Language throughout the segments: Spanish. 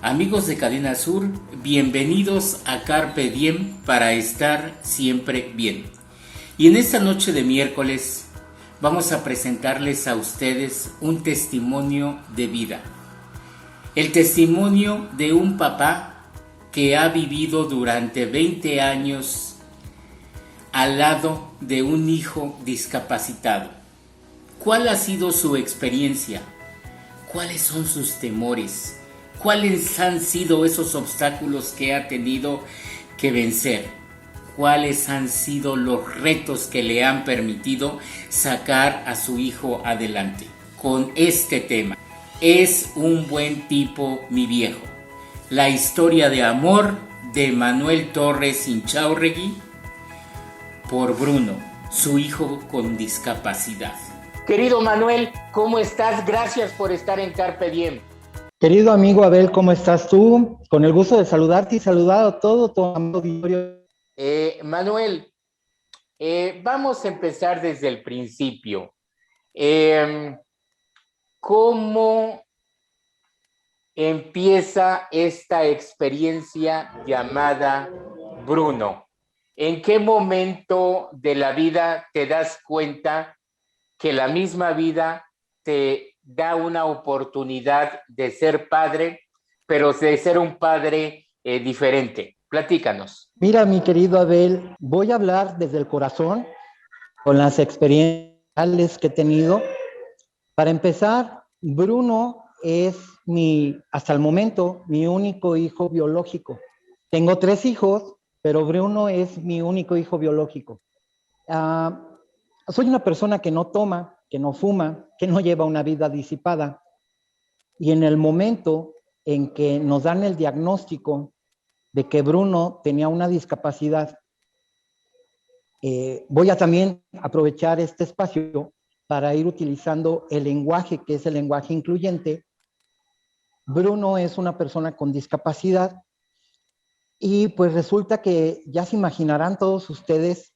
Amigos de Cadena Sur, bienvenidos a Carpe Diem para estar siempre bien. Y en esta noche de miércoles vamos a presentarles a ustedes un testimonio de vida. El testimonio de un papá que ha vivido durante 20 años al lado de un hijo discapacitado. ¿Cuál ha sido su experiencia? ¿Cuáles son sus temores? ¿Cuáles han sido esos obstáculos que ha tenido que vencer? ¿Cuáles han sido los retos que le han permitido sacar a su hijo adelante? Con este tema, es un buen tipo mi viejo. La historia de amor de Manuel Torres Inchaurregui por Bruno, su hijo con discapacidad. Querido Manuel, ¿cómo estás? Gracias por estar en Carpe Diem. Querido amigo Abel, ¿cómo estás tú? Con el gusto de saludarte y saludar a todo tu auditorio. Manuel, vamos a empezar desde el principio. ¿Cómo empieza esta experiencia llamada Bruno? ¿En qué momento de la vida te das cuenta que la misma vida te da una oportunidad de ser padre, pero de ser un padre diferente? Platícanos. Mira, mi querido Abel, voy a hablar desde el corazón, con las experiencias que he tenido. Para empezar, Bruno es hasta el momento, mi único hijo biológico. Tengo 3 hijos, pero Bruno es mi único hijo biológico. Soy una persona que no toma, que no fuma, que no lleva una vida disipada. Y en el momento en que nos dan el diagnóstico de que Bruno tenía una discapacidad, voy a también aprovechar este espacio para ir utilizando el lenguaje, que es el lenguaje incluyente. Bruno es una persona con discapacidad y pues resulta que ya se imaginarán todos ustedes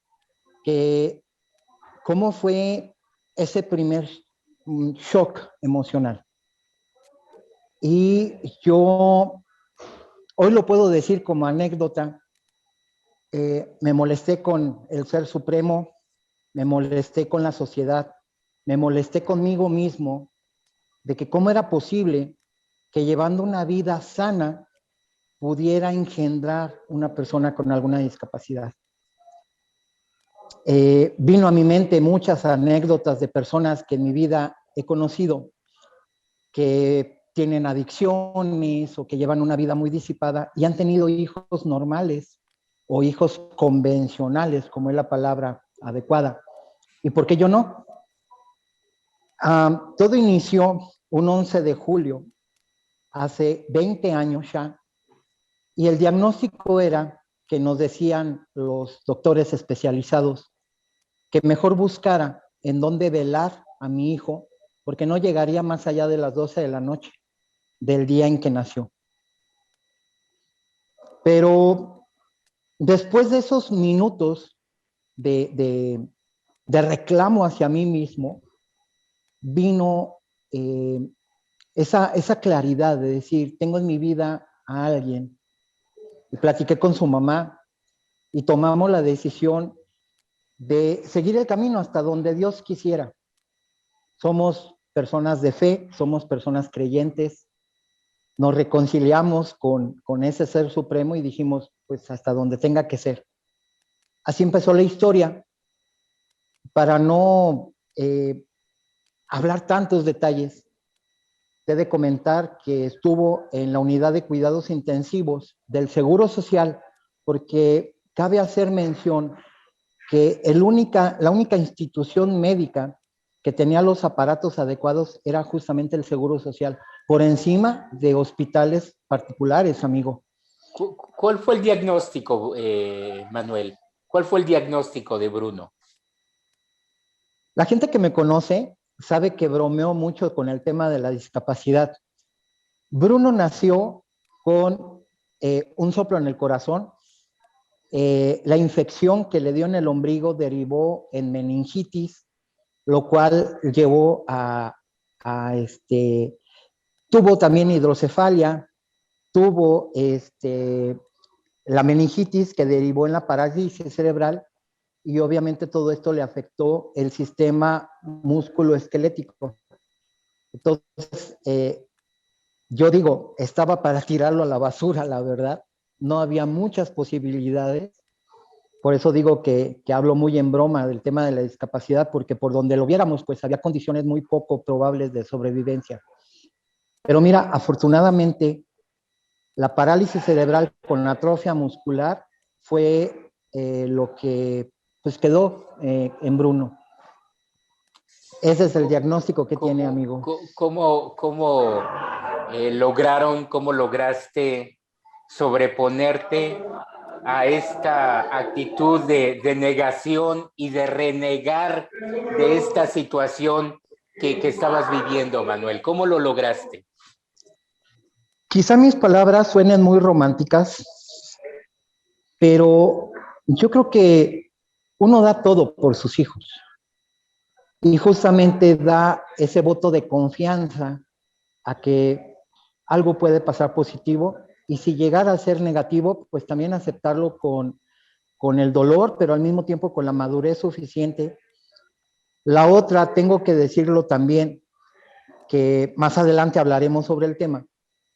que cómo fue ese primer shock emocional. Y yo hoy lo puedo decir como anécdota, me molesté con el Ser Supremo, me molesté con la sociedad, me molesté conmigo mismo, de que cómo era posible que llevando una vida sana pudiera engendrar una persona con alguna discapacidad. Vino a mi mente muchas anécdotas de personas que en mi vida he conocido, que tienen adicciones o que llevan una vida muy disipada y han tenido hijos normales o hijos convencionales, como es la palabra adecuada. ¿Y por qué yo no? Todo inició un 11 de julio, hace 20 años ya, y el diagnóstico era que nos decían los doctores especializados que mejor buscara en dónde velar a mi hijo, porque no llegaría más allá de las 12 de la noche del día en que nació. Pero después de esos minutos de reclamo hacia mí mismo, vino esa claridad de decir, tengo en mi vida a alguien. Y platiqué con su mamá y tomamos la decisión de seguir el camino hasta donde Dios quisiera. Somos personas de fe, somos personas creyentes, nos reconciliamos con ese Ser Supremo y dijimos, pues hasta donde tenga que ser. Así empezó la historia. Para no hablar tantos detalles, he de comentar que estuvo en la unidad de cuidados intensivos del Seguro Social, porque cabe hacer mención que la única institución médica que tenía los aparatos adecuados era justamente el Seguro Social, por encima de hospitales particulares, amigo. ¿Cuál fue el diagnóstico, Manuel? ¿Cuál fue el diagnóstico de Bruno? La gente que me conoce sabe que bromeo mucho con el tema de la discapacidad. Bruno nació con un soplo en el corazón. La infección que le dio en el ombligo derivó en meningitis, lo cual llevó tuvo también hidrocefalia, tuvo la meningitis que derivó en la parálisis cerebral y obviamente todo esto le afectó el sistema músculo-esquelético. Entonces, yo digo, estaba para tirarlo a la basura, la verdad. No había muchas posibilidades. Por eso digo que hablo muy en broma del tema de la discapacidad, porque por donde lo viéramos, pues había condiciones muy poco probables de sobrevivencia. Pero mira, afortunadamente, la parálisis cerebral con atrofia muscular fue lo que pues quedó en Bruno. Ese es el diagnóstico que tiene, amigo. ¿Cómo lograste sobreponerte a esta actitud de negación y de renegar de esta situación que estabas viviendo, Manuel? ¿Cómo lo lograste? Quizá mis palabras suenen muy románticas, pero yo creo que uno da todo por sus hijos y justamente da ese voto de confianza a que algo puede pasar positivo y si llegara a ser negativo, pues también aceptarlo con el dolor, pero al mismo tiempo con la madurez suficiente. La otra, tengo que decirlo también, que más adelante hablaremos sobre el tema,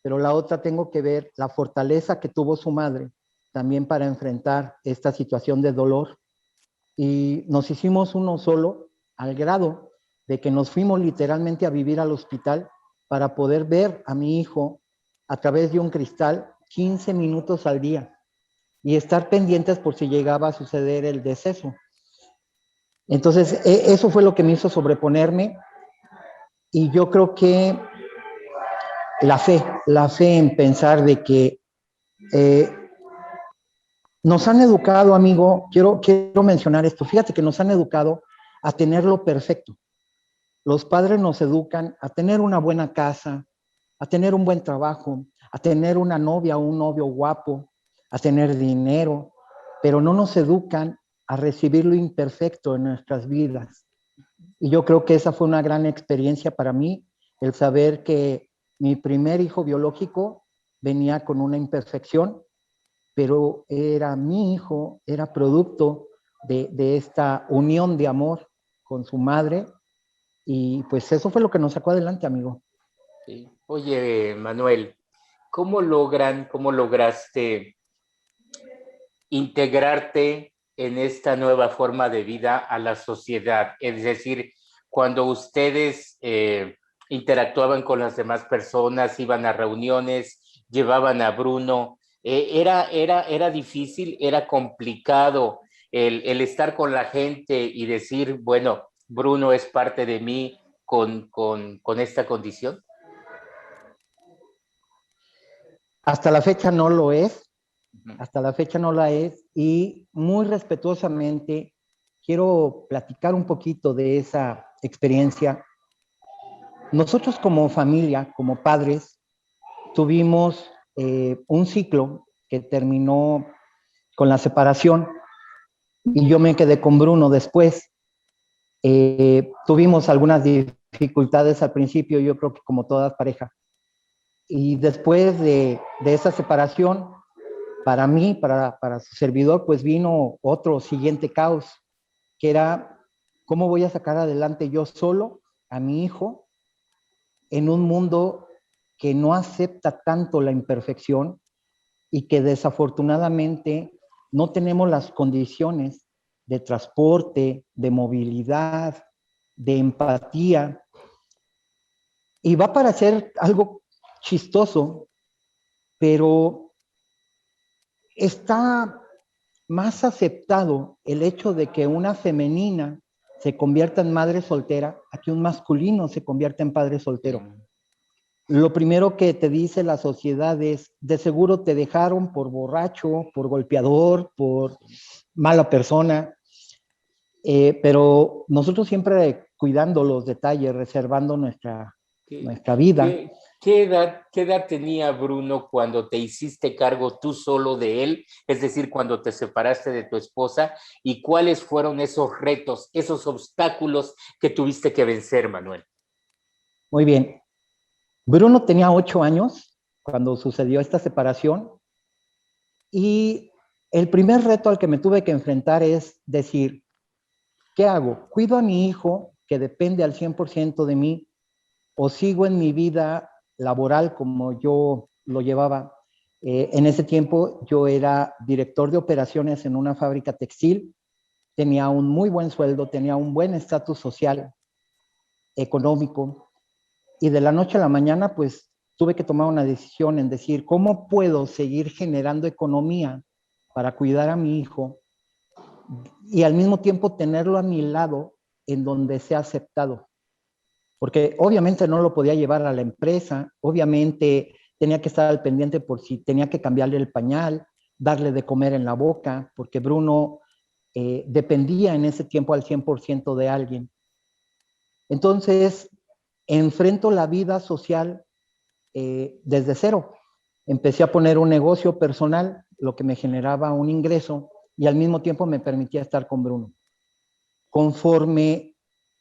pero la otra tengo que ver la fortaleza que tuvo su madre también para enfrentar esta situación de dolor y nos hicimos uno solo al grado de que nos fuimos literalmente a vivir al hospital para poder ver a mi hijo a través de un cristal 15 minutos al día y estar pendientes por si llegaba a suceder el deceso. Entonces, eso fue lo que me hizo sobreponerme y yo creo que la fe en pensar de que eh, nos han educado, amigo, quiero mencionar esto, fíjate que nos han educado a tenerlo perfecto. Los padres nos educan a tener una buena casa, a tener un buen trabajo, a tener una novia o un novio guapo, a tener dinero, pero no nos educan a recibir lo imperfecto en nuestras vidas. Y yo creo que esa fue una gran experiencia para mí, el saber que mi primer hijo biológico venía con una imperfección, pero era mi hijo, era producto de esta unión de amor con su madre, y pues eso fue lo que nos sacó adelante, amigo. Sí. Oye, Manuel, cómo lograste integrarte en esta nueva forma de vida a la sociedad? Es decir, cuando ustedes interactuaban con las demás personas, iban a reuniones, llevaban a Bruno, era difícil, era complicado el estar con la gente y decir, bueno, Bruno es parte de mí con esta condición. Hasta la fecha no lo es, hasta la fecha no la es, y muy respetuosamente quiero platicar un poquito de esa experiencia. Nosotros como familia, como padres, tuvimos un ciclo que terminó con la separación y yo me quedé con Bruno después. Tuvimos algunas dificultades al principio, yo creo que como todas parejas. Y después de esa separación, para mí, para su servidor, pues vino otro siguiente caos, que era cómo voy a sacar adelante yo solo a mi hijo en un mundo que no acepta tanto la imperfección y que desafortunadamente no tenemos las condiciones de transporte, de movilidad, de empatía. Y va a parecer algo chistoso, pero está más aceptado el hecho de que una femenina se convierta en madre soltera a que un masculino se convierta en padre soltero. Lo primero que te dice la sociedad es, de seguro te dejaron por borracho, por golpeador, por mala persona, pero nosotros siempre cuidando los detalles, reservando nuestra vida. Qué edad tenía Bruno cuando te hiciste cargo tú solo de él? Es decir, cuando te separaste de tu esposa, ¿y cuáles fueron esos retos, esos obstáculos que tuviste que vencer, Manuel? Muy bien. Bruno tenía 8 años cuando sucedió esta separación. Y el primer reto al que me tuve que enfrentar es decir, ¿qué hago? ¿Cuido a mi hijo, que depende al 100% de mí, o sigo en mi vida laboral como yo lo llevaba? En ese tiempo yo era director de operaciones en una fábrica textil, tenía un muy buen sueldo, tenía un buen estatus social, económico, y de la noche a la mañana pues tuve que tomar una decisión en decir, ¿cómo puedo seguir generando economía para cuidar a mi hijo y al mismo tiempo tenerlo a mi lado en donde sea aceptado? Porque obviamente no lo podía llevar a la empresa, obviamente tenía que estar al pendiente por si tenía que cambiarle el pañal, darle de comer en la boca, porque Bruno dependía en ese tiempo al 100% de alguien. Entonces, enfrento la vida social desde cero. Empecé a poner un negocio personal, lo que me generaba un ingreso y al mismo tiempo me permitía estar con Bruno. Conforme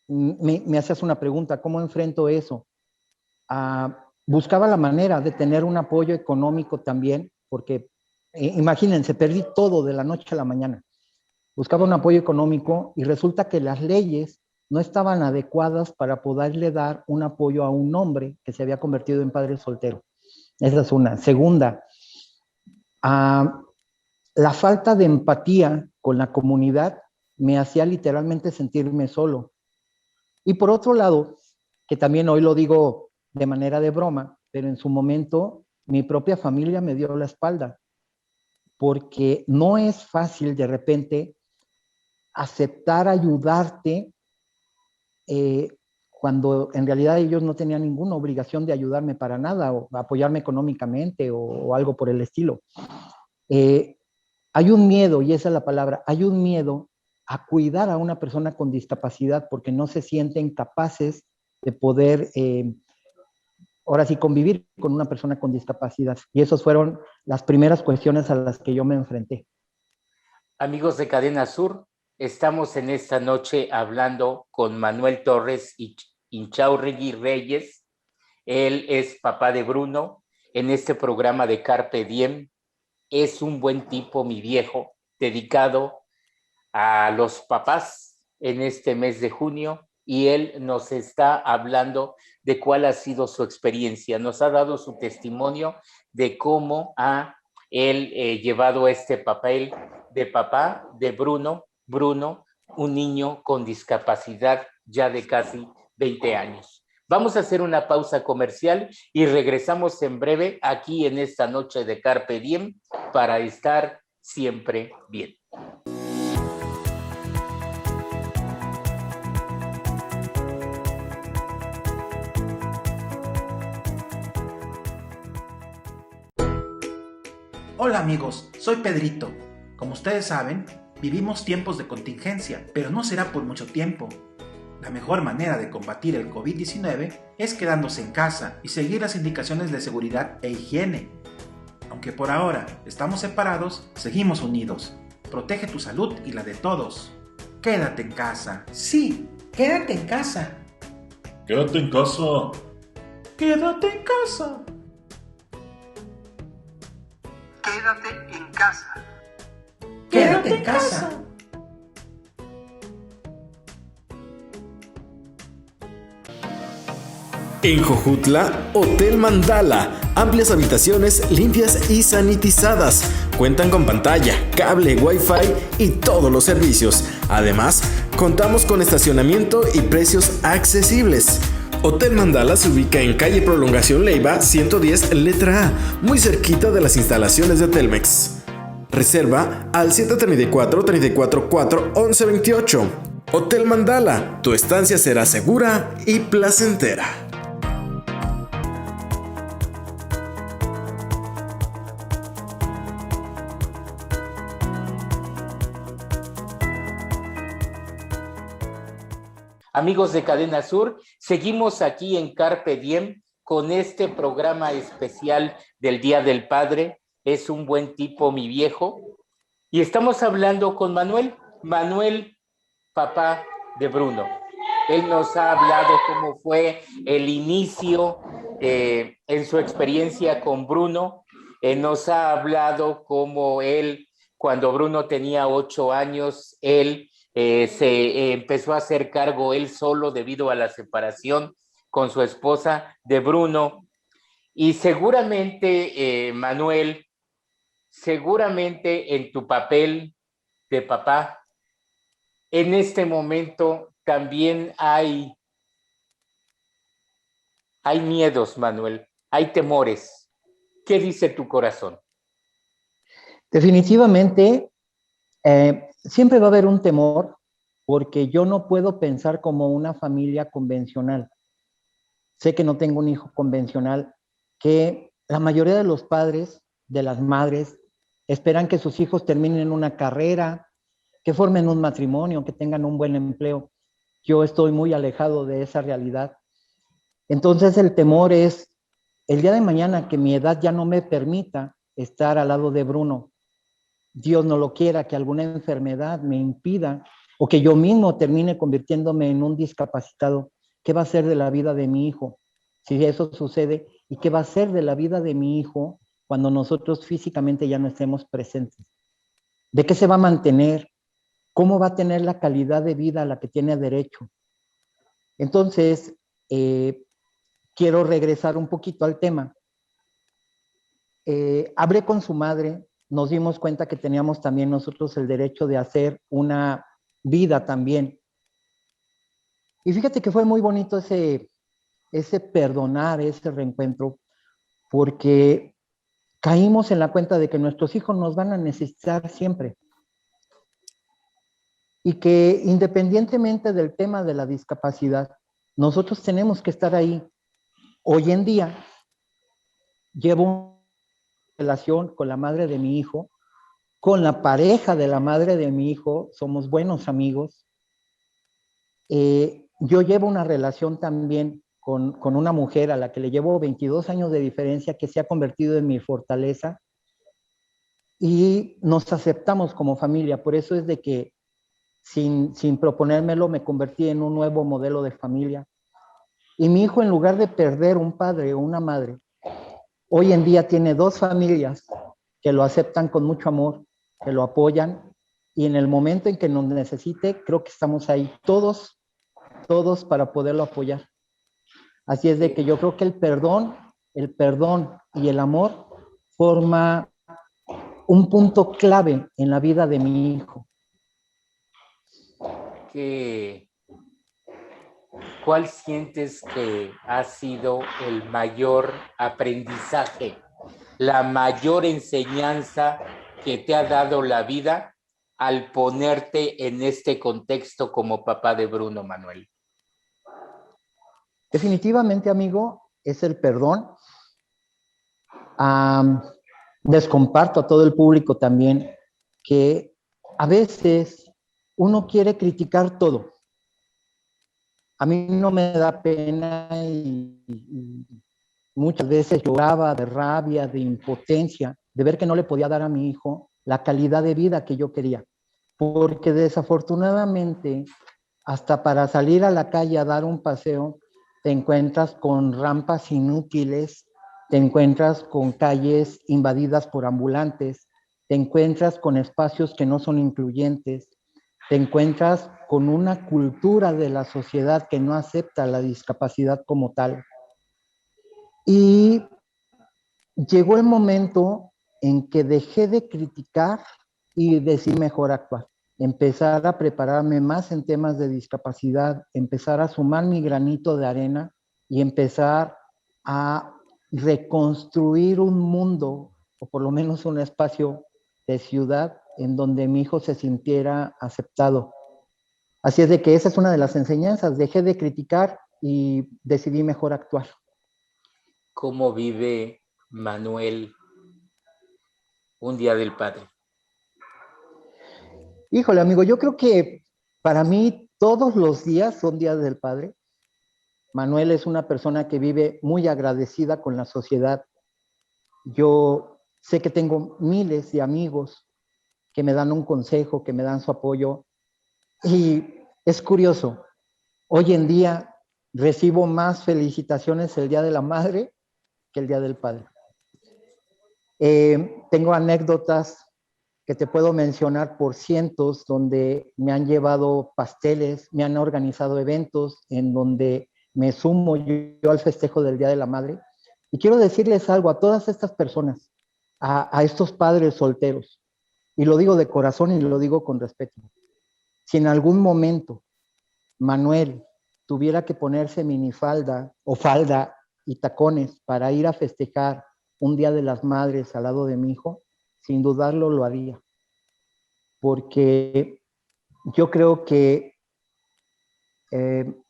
me hacías una pregunta, ¿cómo enfrento eso? Buscaba la manera de tener un apoyo económico también, porque imagínense, perdí todo de la noche a la mañana. Buscaba un apoyo económico y resulta que las leyes no estaban adecuadas para poderle dar un apoyo a un hombre que se había convertido en padre soltero. Esa es una. Segunda, la falta de empatía con la comunidad me hacía literalmente sentirme solo. Y por otro lado, que también hoy lo digo de manera de broma, pero en su momento mi propia familia me dio la espalda, porque no es fácil de repente aceptar ayudarte cuando en realidad ellos no tenían ninguna obligación de ayudarme para nada o apoyarme económicamente o algo por el estilo. Hay un miedo, y esa es la palabra, hay un miedo a cuidar a una persona con discapacidad porque no se sienten capaces de poder, ahora sí, convivir con una persona con discapacidad. Y esas fueron las primeras cuestiones a las que yo me enfrenté. Amigos de Cadena Sur, estamos en esta noche hablando con Manuel Torres Inchaurregui Reyes. Él es papá de Bruno en este programa de Carpe Diem. Es un buen tipo, mi viejo, dedicado a los papás en este mes de junio, y él nos está hablando de cuál ha sido su experiencia. Nos ha dado su testimonio de cómo ha él llevado este papel de papá de Bruno, un niño con discapacidad ya de casi 20 años. Vamos a hacer una pausa comercial y regresamos en breve aquí en esta noche de Carpe Diem para estar siempre bien. Hola amigos, soy Pedrito. Como ustedes saben, vivimos tiempos de contingencia, pero no será por mucho tiempo. La mejor manera de combatir el COVID-19 es quedándose en casa y seguir las indicaciones de seguridad e higiene. Aunque por ahora estamos separados, seguimos unidos. Protege tu salud y la de todos. Quédate en casa. Sí, quédate en casa. Quédate en casa. Quédate en casa. Quédate en casa. Quédate en casa. En Jojutla, Hotel Mandala. Amplias habitaciones limpias y sanitizadas. Cuentan con pantalla, cable, wifi y todos los servicios. Además, contamos con estacionamiento y precios accesibles. Hotel Mandala se ubica en calle Prolongación Leiva 110 letra A, muy cerquita de las instalaciones de Telmex. Reserva al 734-344-1128. Hotel Mandala, tu estancia será segura y placentera. Amigos de Cadena Sur, seguimos aquí en Carpe Diem con este programa especial del Día del Padre. Es un buen tipo, mi viejo. Y estamos hablando con Manuel, papá de Bruno. Él nos ha hablado cómo fue el inicio en su experiencia con Bruno, nos ha hablado cómo él, cuando Bruno tenía 8 años, él se empezó a hacer cargo él solo debido a la separación con su esposa de Bruno. Y seguramente, Manuel, seguramente en tu papel de papá, en este momento también hay miedos, Manuel, hay temores. ¿Qué dice tu corazón? Definitivamente, siempre va a haber un temor porque yo no puedo pensar como una familia convencional. Sé que no tengo un hijo convencional, que la mayoría de los padres, de las madres, esperan que sus hijos terminen una carrera, que formen un matrimonio, que tengan un buen empleo. Yo estoy muy alejado de esa realidad. Entonces el temor es el día de mañana que mi edad ya no me permita estar al lado de Bruno. Dios no lo quiera, que alguna enfermedad me impida o que yo mismo termine convirtiéndome en un discapacitado. ¿Qué va a ser de la vida de mi hijo si eso sucede? ¿Y qué va a ser de la vida de mi hijo cuando nosotros físicamente ya no estemos presentes? ¿De qué se va a mantener? ¿Cómo va a tener la calidad de vida a la que tiene derecho? Entonces, quiero regresar un poquito al tema. Hablé con su madre, nos dimos cuenta que teníamos también nosotros el derecho de hacer una vida también. Y fíjate que fue muy bonito ese perdonar, ese reencuentro, porque caímos en la cuenta de que nuestros hijos nos van a necesitar siempre. Y que independientemente del tema de la discapacidad, nosotros tenemos que estar ahí. Hoy en día, llevo una relación con la madre de mi hijo, con la pareja de la madre de mi hijo, somos buenos amigos. Yo llevo una relación también con una mujer a la que le llevo 22 años de diferencia, que se ha convertido en mi fortaleza, y nos aceptamos como familia. Por eso es de que sin proponérmelo me convertí en un nuevo modelo de familia. Y mi hijo, en lugar de perder un padre o una madre, hoy en día tiene 2 familias que lo aceptan con mucho amor, que lo apoyan, y en el momento en que nos necesite, creo que estamos ahí todos para poderlo apoyar. Así es de que yo creo que el perdón y el amor forma un punto clave en la vida de mi hijo. ¿Cuál sientes que ha sido el mayor aprendizaje, la mayor enseñanza que te ha dado la vida al ponerte en este contexto como papá de Bruno, Manuel? Definitivamente, amigo, es el perdón. Les comparto a todo el público también que a veces uno quiere criticar todo. A mí no me da pena y muchas veces lloraba de rabia, de impotencia, de ver que no le podía dar a mi hijo la calidad de vida que yo quería. Porque desafortunadamente, hasta para salir a la calle a dar un paseo, te encuentras con rampas inútiles, te encuentras con calles invadidas por ambulantes, te encuentras con espacios que no son incluyentes, te encuentras con una cultura de la sociedad que no acepta la discapacidad como tal. Y llegó el momento en que dejé de criticar y decidí mejor actuar. Empezar a prepararme más en temas de discapacidad, empezar a sumar mi granito de arena y empezar a reconstruir un mundo, o por lo menos un espacio de ciudad en donde mi hijo se sintiera aceptado. Así es de que esa es una de las enseñanzas. Dejé de criticar y decidí mejor actuar. ¿Cómo vive Manuel un Día del Padre? Híjole, amigo, yo creo que para mí todos los días son días del Padre. Manuel es una persona que vive muy agradecida con la sociedad. Yo sé que tengo miles de amigos que me dan un consejo, que me dan su apoyo. Y es curioso, hoy en día recibo más felicitaciones el Día de la Madre que el Día del Padre. Tengo anécdotas que te puedo mencionar por cientos, donde me han llevado pasteles, me han organizado eventos en donde me sumo yo al festejo del Día de la Madre. Y quiero decirles algo a todas estas personas, a estos padres solteros, y lo digo de corazón y lo digo con respeto. Si en algún momento Manuel tuviera que ponerse minifalda o falda y tacones para ir a festejar un Día de las Madres al lado de mi hijo, sin dudarlo lo haría. Porque yo creo que,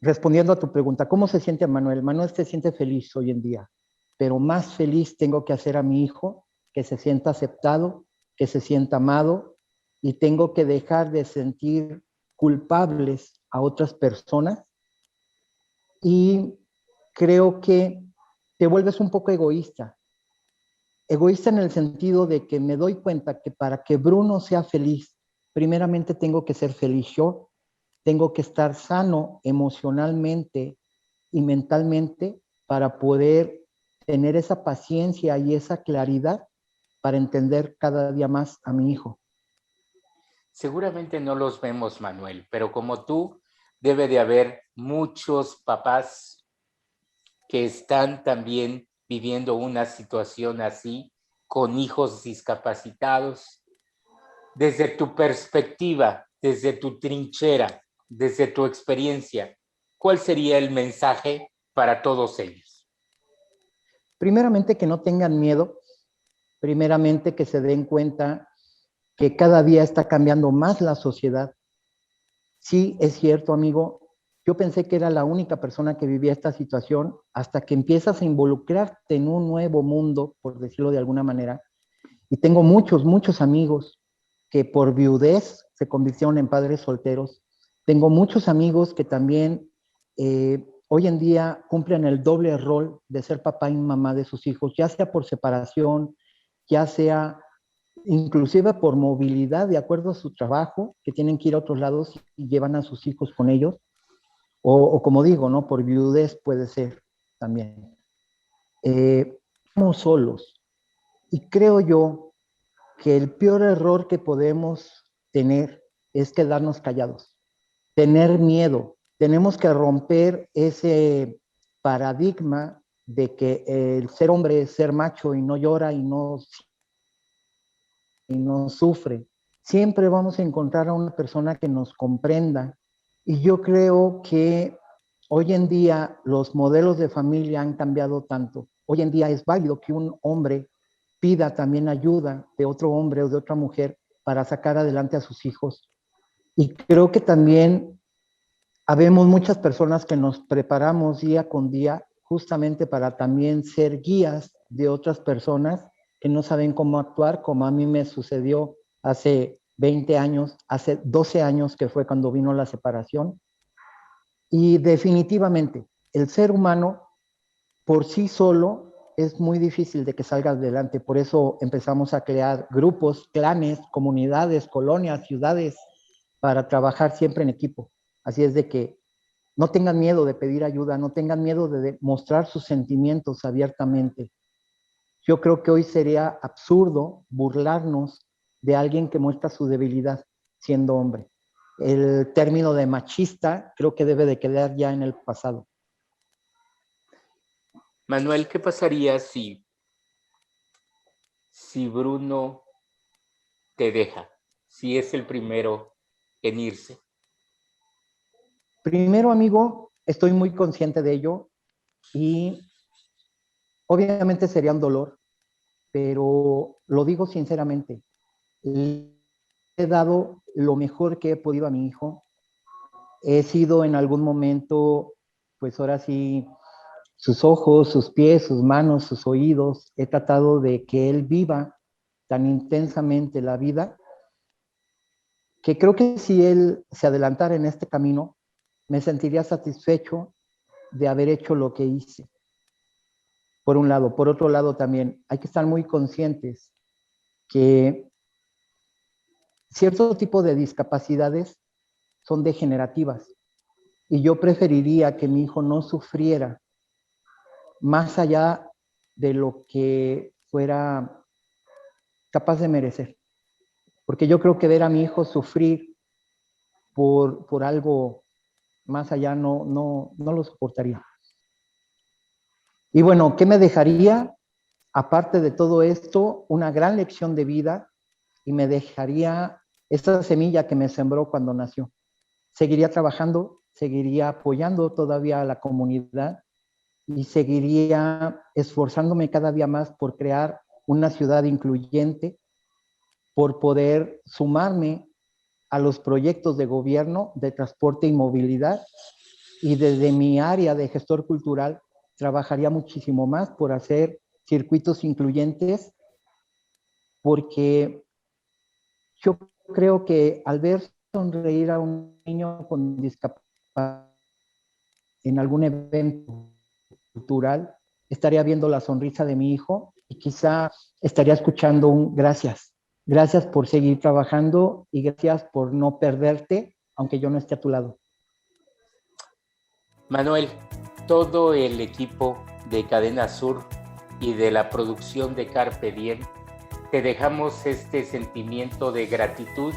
respondiendo a tu pregunta, ¿cómo se siente Manuel? Manuel se siente feliz hoy en día, pero más feliz tengo que hacer a mi hijo que se sienta aceptado, que se sienta amado, y tengo que dejar de sentir culpables a otras personas. Y creo que te vuelves un poco egoísta. Egoísta en el sentido de que me doy cuenta que para que Bruno sea feliz, primeramente tengo que ser feliz yo, tengo que estar sano emocionalmente y mentalmente para poder tener esa paciencia y esa claridad para entender cada día más a mi hijo. Seguramente no los vemos, Manuel, pero como tú, debe de haber muchos papás que están también viviendo una situación así, con hijos discapacitados. Desde tu perspectiva, desde tu trinchera, desde tu experiencia, ¿cuál sería el mensaje para todos ellos? Primeramente, que no tengan miedo. Primeramente, que se den cuenta que cada día está cambiando más la sociedad. Sí, es cierto, amigo. Yo pensé que era la única persona que vivía esta situación hasta que empiezas a involucrarte en un nuevo mundo, por decirlo de alguna manera. Y tengo muchos amigos que por viudez se convirtieron en padres solteros. Tengo muchos amigos que también hoy en día cumplen el doble rol de ser papá y mamá de sus hijos, ya sea por separación, ya sea inclusive por movilidad de acuerdo a su trabajo, que tienen que ir a otros lados y llevan a sus hijos con ellos, o como digo, ¿no? Por viudez puede ser también. Estamos solos. Y creo yo que el peor error que podemos tener es quedarnos callados, tener miedo. Tenemos que romper ese paradigma de que el ser hombre es ser macho y no llora y no sufre. Siempre vamos a encontrar a una persona que nos comprenda. Y yo creo que hoy en día los modelos de familia han cambiado tanto. Hoy en día es válido que un hombre pida también ayuda de otro hombre o de otra mujer para sacar adelante a sus hijos. Y creo que también habemos muchas personas que nos preparamos día con día justamente para también ser guías de otras personas que no saben cómo actuar, como a mí me sucedió hace 20 años, hace 12 años que fue cuando vino la separación. Y definitivamente, el ser humano por sí solo es muy difícil de que salga adelante. Por eso empezamos a crear grupos, clanes, comunidades, colonias, ciudades, para trabajar siempre en equipo. Así es de que no tengan miedo de pedir ayuda, no tengan miedo de mostrar sus sentimientos abiertamente. Yo creo que hoy sería absurdo burlarnos de alguien que muestra su debilidad siendo hombre. El término de machista creo que debe de quedar ya en el pasado. Manuel, ¿qué pasaría si Bruno te deja, si es el primero en irse? Primero, amigo, estoy muy consciente de ello y obviamente sería un dolor, pero lo digo sinceramente, le he dado lo mejor que he podido a mi hijo. He sido en algún momento, pues ahora sí, sus ojos, sus pies, sus manos, sus oídos. He tratado de que él viva tan intensamente la vida que creo que si él se adelantara en este camino, me sentiría satisfecho de haber hecho lo que hice. Por un lado. Por otro lado también hay que estar muy conscientes que cierto tipo de discapacidades son degenerativas y yo preferiría que mi hijo no sufriera más allá de lo que fuera capaz de merecer. Porque yo creo que ver a mi hijo sufrir por algo más allá no lo soportaría. Y bueno, ¿qué me dejaría? Aparte de todo esto, una gran lección de vida, y me dejaría esta semilla que me sembró cuando nació. Seguiría trabajando, seguiría apoyando todavía a la comunidad y seguiría esforzándome cada día más por crear una ciudad incluyente, por poder sumarme a los proyectos de gobierno de transporte y movilidad, y desde mi área de gestor cultural trabajaría muchísimo más por hacer circuitos incluyentes, porque yo creo que al ver sonreír a un niño con discapacidad en algún evento cultural, estaría viendo la sonrisa de mi hijo y quizá estaría escuchando un gracias. Gracias por seguir trabajando y gracias por no perderte, aunque yo no esté a tu lado. Manuel, todo el equipo de Cadena Sur y de la producción de Carpe Diem, te dejamos este sentimiento de gratitud,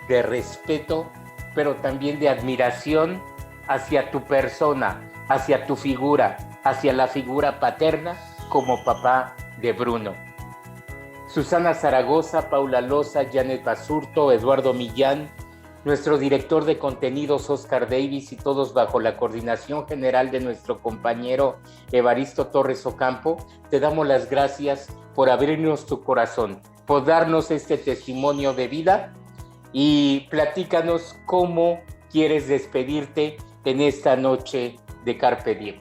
de respeto, pero también de admiración hacia tu persona, hacia tu figura, hacia la figura paterna como papá de Bruno. Susana Zaragoza, Paula Loza, Janet Basurto, Eduardo Millán, nuestro director de contenidos Oscar Davis y todos bajo la coordinación general de nuestro compañero Evaristo Torres Ocampo, te damos las gracias por abrirnos tu corazón, por darnos este testimonio de vida, y platícanos cómo quieres despedirte en esta noche de Carpe Diem.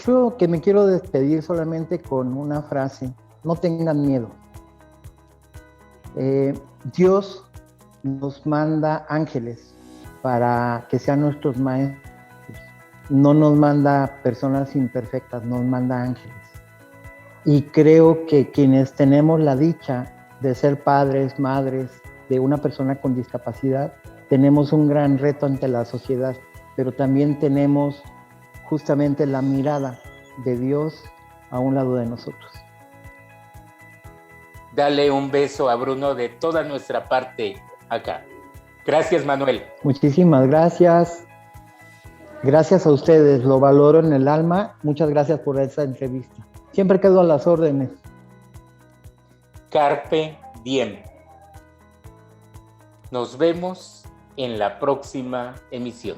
Yo que me quiero despedir solamente con una frase: no tengan miedo. Dios nos manda ángeles para que sean nuestros maestros. No nos manda personas imperfectas, nos manda ángeles. Y creo que quienes tenemos la dicha de ser padres, madres de una persona con discapacidad, tenemos un gran reto ante la sociedad, pero también tenemos justamente la mirada de Dios a un lado de nosotros. Dale un beso a Bruno de toda nuestra parte acá. Gracias, Manuel. Muchísimas gracias. Gracias a ustedes, lo valoro en el alma. Muchas gracias por esta entrevista. Siempre quedo a las órdenes. Carpe Diem. Nos vemos en la próxima emisión.